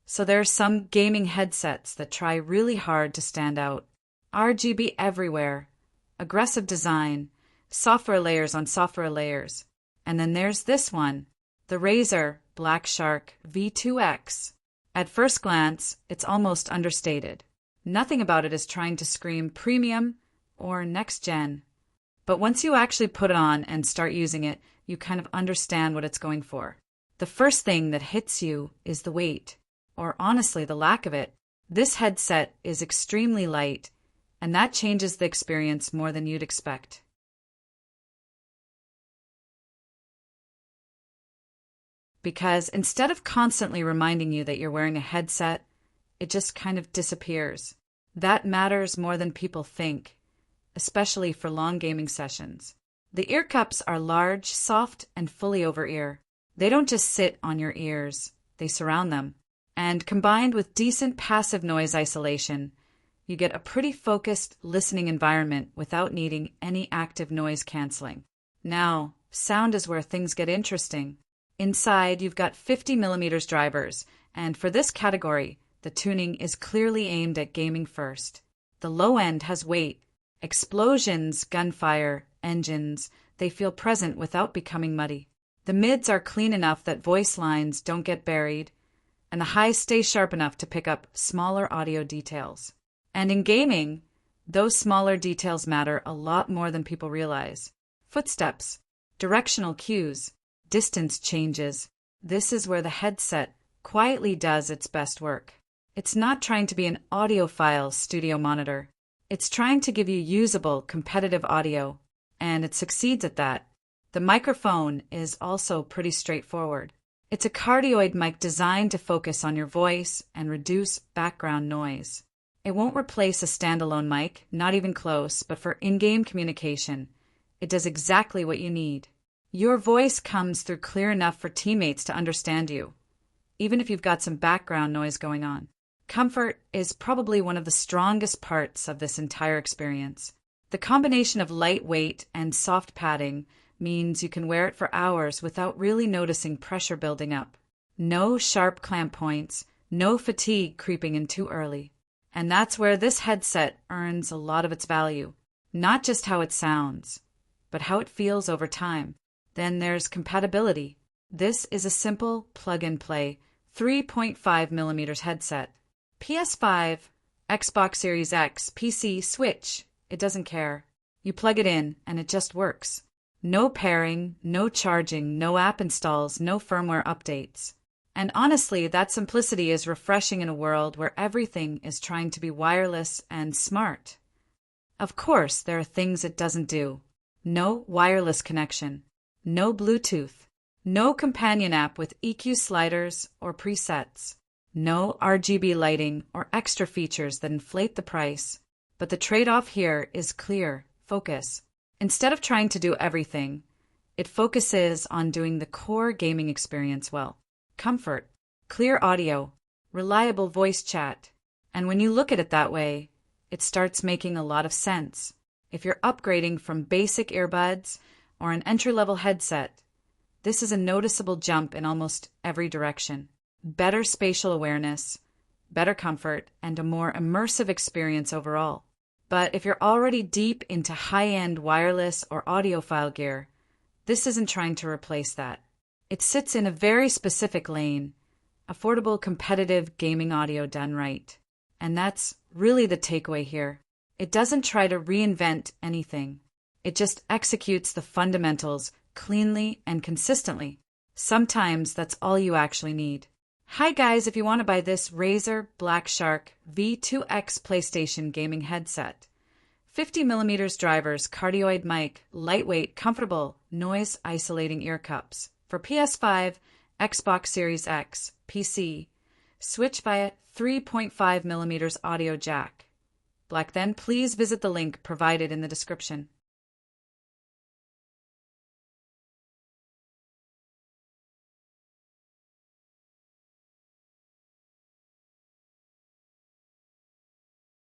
So there are some gaming headsets that try really hard to stand out. RGB everywhere, aggressive design, software layers on software layers. And then there's this one, the Razer BlackShark V2 X. At first glance, it's almost understated. Nothing about it is trying to scream premium or next gen. But once you actually put it on and start using it, you kind of understand what it's going for. The first thing that hits you is the weight, or honestly, the lack of it. This headset is extremely light, and that changes the experience more than you'd expect. Because instead of constantly reminding you that you're wearing a headset, it just kind of disappears. That matters more than people think, especially for long gaming sessions. The ear cups are large, soft, and fully over-ear. They don't just sit on your ears, they surround them. And combined with decent passive noise isolation, you get a pretty focused listening environment without needing any active noise canceling. Now, sound is where things get interesting. Inside, you've got 50mm drivers, and for this category, the tuning is clearly aimed at gaming first. The low end has weight. Explosions, gunfire, engines, they feel present without becoming muddy. The mids are clean enough that voice lines don't get buried, and the highs stay sharp enough to pick up smaller audio details. And in gaming, those smaller details matter a lot more than people realize. Footsteps, directional cues, distance changes. This is where the headset quietly does its best work. It's not trying to be an audiophile studio monitor. It's trying to give you usable, competitive audio, and it succeeds at that. The microphone is also pretty straightforward. It's a cardioid mic designed to focus on your voice and reduce background noise. It won't replace a standalone mic, not even close, but for in-game communication, it does exactly what you need. Your voice comes through clear enough for teammates to understand you, even if you've got some background noise going on. Comfort is probably one of the strongest parts of this entire experience. The combination of lightweight and soft padding means you can wear it for hours without really noticing pressure building up. No sharp clamp points, no fatigue creeping in too early. And that's where this headset earns a lot of its value. Not just how it sounds, but how it feels over time. Then there's compatibility. This is a simple plug-and-play 3.5mm headset. PS5, Xbox Series X, PC, Switch, it doesn't care. You plug it in and it just works. No pairing, no charging, no app installs, no firmware updates. And honestly, that simplicity is refreshing in a world where everything is trying to be wireless and smart. Of course, there are things it doesn't do. No wireless connection, no Bluetooth, no companion app with EQ sliders or presets, no RGB lighting or extra features that inflate the price. But the trade-off here is clear: focus. Instead of trying to do everything, it focuses on doing the core gaming experience well. Comfort, clear audio, reliable voice chat. And when you look at it that way, it starts making a lot of sense. If you're upgrading from basic earbuds or an entry-level headset, this is a noticeable jump in almost every direction. Better spatial awareness, better comfort, and a more immersive experience overall. But if you're already deep into high-end wireless or audiophile gear, this isn't trying to replace that. It sits in a very specific lane, affordable, competitive gaming audio done right. And that's really the takeaway here. It doesn't try to reinvent anything. It just executes the fundamentals cleanly and consistently. Sometimes that's all you actually need. Hi guys, if you want to buy this Razer BlackShark V2 X PlayStation gaming headset. 50mm drivers, cardioid mic, lightweight, comfortable, noise isolating ear cups. For PS5, Xbox Series X, PC, switch via 3.5mm audio jack. Then please visit the link provided in the description.